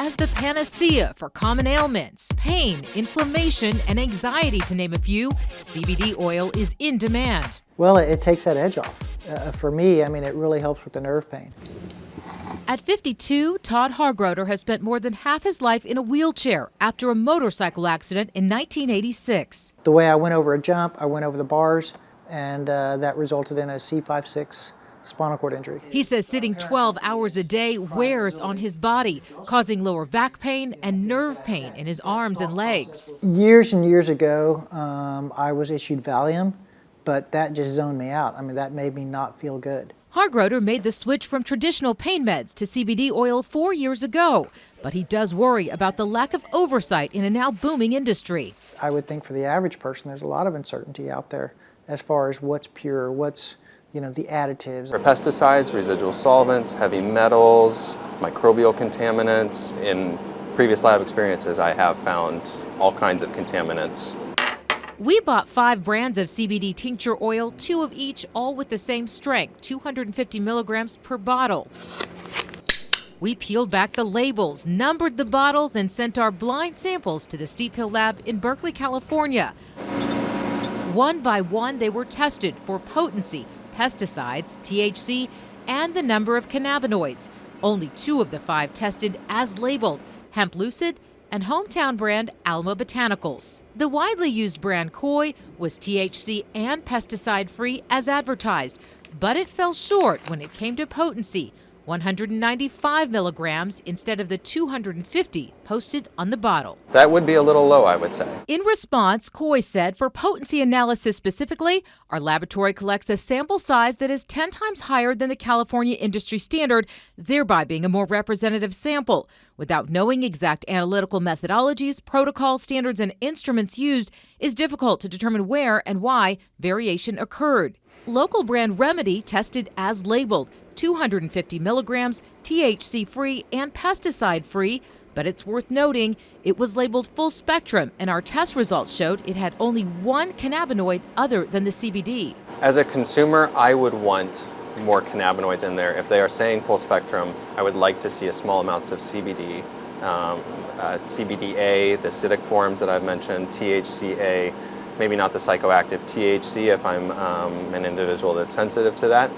as the panacea for common ailments, pain, inflammation, and anxiety, to name a few. CBD oil is in demand. Well, it takes that edge off. For me, I mean, it really helps with the nerve pain. At 52, Todd Hargroder has spent more than half his life in a wheelchair after a motorcycle accident in 1986. The way I went over a jump, I went over the bars, and that resulted in a C5-6 spinal cord injury. He says sitting 12 hours a day wears on his body, causing lower back pain and nerve pain in his arms and legs. Years and years ago, I was issued Valium, but that just zoned me out. I mean, that made me not feel good. Hargroder made the switch from traditional pain meds to CBD oil 4 years ago, but he does worry about the lack of oversight in a now booming industry. I would think for the average person, there's a lot of uncertainty out there as far as what's pure, what's, the additives. For pesticides, residual solvents, heavy metals, microbial contaminants. In previous lab experiences, I have found all kinds of contaminants. We bought 5 brands of CBD tincture oil, 2 of each, all with the same strength, 250 milligrams per bottle. We peeled back the labels, numbered the bottles, and sent our blind samples to the Steep Hill Lab in Berkeley, California. One by one, they were tested for potency, pesticides, THC, and the number of cannabinoids. Only 2 of the 5 tested as labeled, Hemp Lucid and hometown brand Alma Botanicals. The widely used brand Koi was THC and pesticide-free as advertised, but it fell short when it came to potency, 195 milligrams instead of the 250 posted on the bottle. That would be a little low, I would say. In response, Koi said for potency analysis specifically, our laboratory collects a sample size that is 10 times higher than the California industry standard, thereby being a more representative sample. Without knowing exact analytical methodologies, protocols, standards, and instruments used, is difficult to determine where and why variation occurred. Local brand Remedy tested as labeled, 250 milligrams, THC-free and pesticide-free, but it's worth noting it was labeled full spectrum, and our test results showed it had only 1 cannabinoid other than the CBD. As a consumer, I would want more cannabinoids in there. If they are saying full spectrum, I would like to see a small amounts of CBD, CBDA, the acidic forms that I've mentioned, THCA, maybe not the psychoactive THC if I'm an individual that's sensitive to that.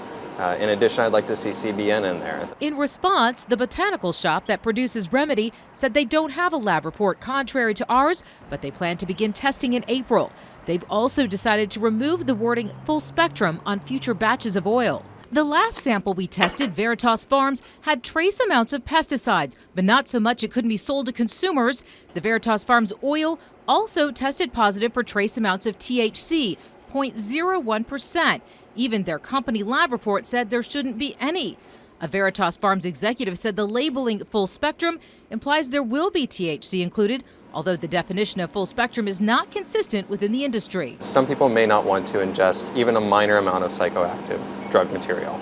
In addition, I'd like to see CBN in there. In response, the botanical shop that produces Remedy said they don't have a lab report contrary to ours, but they plan to begin testing in April. They've also decided to remove the wording full spectrum on future batches of oil. The last sample we tested, Veritas Farms, had trace amounts of pesticides, but not so much it couldn't be sold to consumers. The Veritas Farms oil also tested positive for trace amounts of THC, 0.01%. Even their company lab report said there shouldn't be any. A Veritas Farms executive said the labeling full spectrum implies there will be THC included, although the definition of full spectrum is not consistent within the industry. Some people may not want to ingest even a minor amount of psychoactive drug material.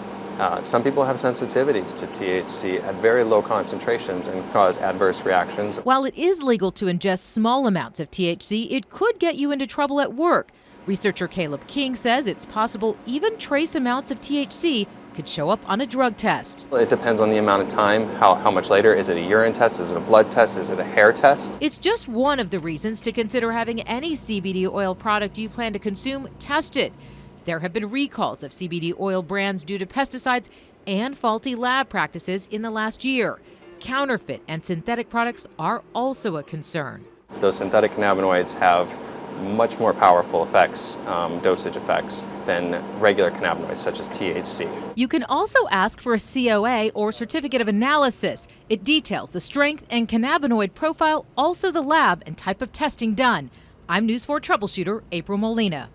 Some people have sensitivities to THC at very low concentrations and cause adverse reactions. While it is legal to ingest small amounts of THC, it could get you into trouble at work. Researcher Caleb King says it's possible even trace amounts of THC could show up on a drug test. It depends on the amount of time, how much later. Is it a urine test? Is it a blood test? Is it a hair test? It's just one of the reasons to consider having any CBD oil product you plan to consume tested. There have been recalls of CBD oil brands due to pesticides and faulty lab practices in the last year. Counterfeit and synthetic products are also a concern. Those synthetic cannabinoids have much more powerful effects, dosage effects, than regular cannabinoids such as THC. You can also ask for a COA or certificate of analysis. It details the strength and cannabinoid profile, also the lab and type of testing done. I'm News 4 troubleshooter April Molina.